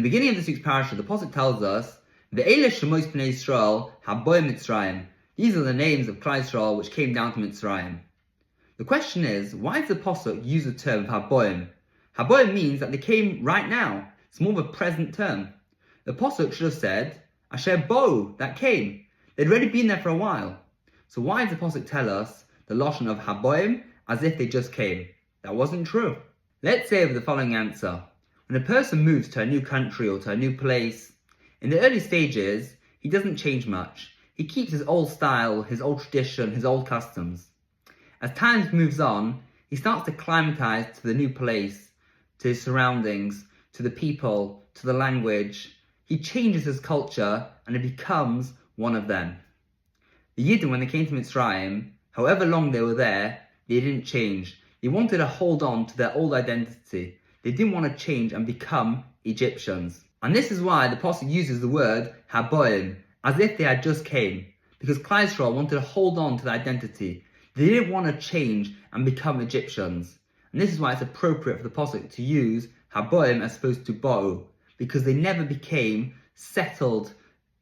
beginning of this week's Parashas, the Pasuk tells us, Ve'ele Shemos Bnei Yisrael haboim Mitzrayim. These are the names of Klal Yisrael which came down to Mitzrayim. The question is, why does the Pasuk use the term haboim? Haboim means that they came right now. It's more of a present term. The Pasuk should have said, Asher bo, that came. They'd already been there for a while. So why does the Pasuk tell us the lashon of haboim as if they just came? That wasn't true. Let's say with the following answer. When a person moves to a new country or to a new place, in the early stages, he doesn't change much. He keeps his old style, his old tradition, his old customs. As time moves on, he starts to acclimatize to the new place, to his surroundings, to the people, to the language. He changes his culture and it becomes one of them. The Yidden, when they came to Mitzrayim, however long they were there, they didn't change. They wanted to hold on to their old identity. They didn't want to change and become Egyptians. And this is why the Pasuk uses the word haboim, as if they had just came. Because Klal Yisrael wanted to hold on to their identity. They didn't want to change and become Egyptians. And this is why it's appropriate for the Pasuk to use haboim as opposed to bo'u. Because they never became settled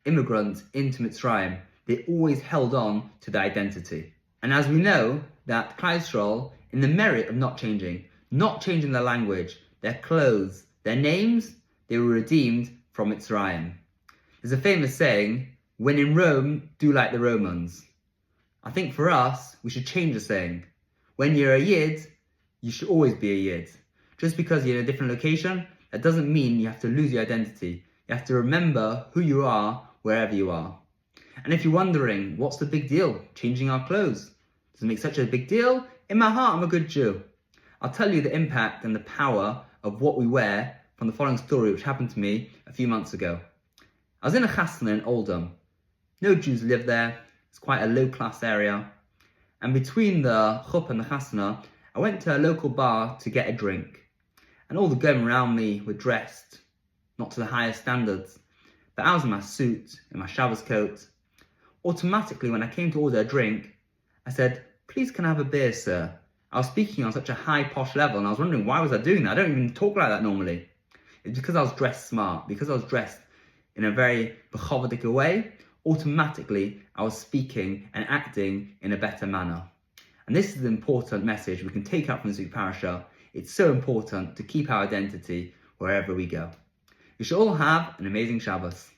immigrants into Mitzrayim. They always held on to their identity. And as we know, that Klal Yisrael, in the merit of not changing their language, their clothes, their names, they were redeemed from Mitzrayim. There's a famous saying, when in Rome, do like the Romans. I think for us, we should change the saying. When you're a Yid, you should always be a Yid. Just because you're in a different location, that doesn't mean you have to lose your identity. You have to remember who you are wherever you are. And if you're wondering, what's the big deal? Changing our clothes. Does it make such a big deal? In my heart, I'm a good Jew. I'll tell you the impact and the power of what we wear from the following story which happened to me a few months ago. I was in a chasna in Oldham. No Jews live there. It's quite a low-class area. And between the chuppah and the chasna, I went to a local bar to get a drink. And all the women around me were dressed, not to the highest standards. But I was in my suit, in my Shabbos coat. Automatically, when I came to order a drink, I said, please can I have a beer, sir? I was speaking on such a high posh level and I was wondering why was I doing that? I don't even talk like that normally. It's because I was dressed smart, because I was dressed in a very bechavadika way. Automatically, I was speaking and acting in a better manner. And this is an important message we can take out from this week's parasha. It's so important to keep our identity wherever we go. You should all have an amazing Shabbos.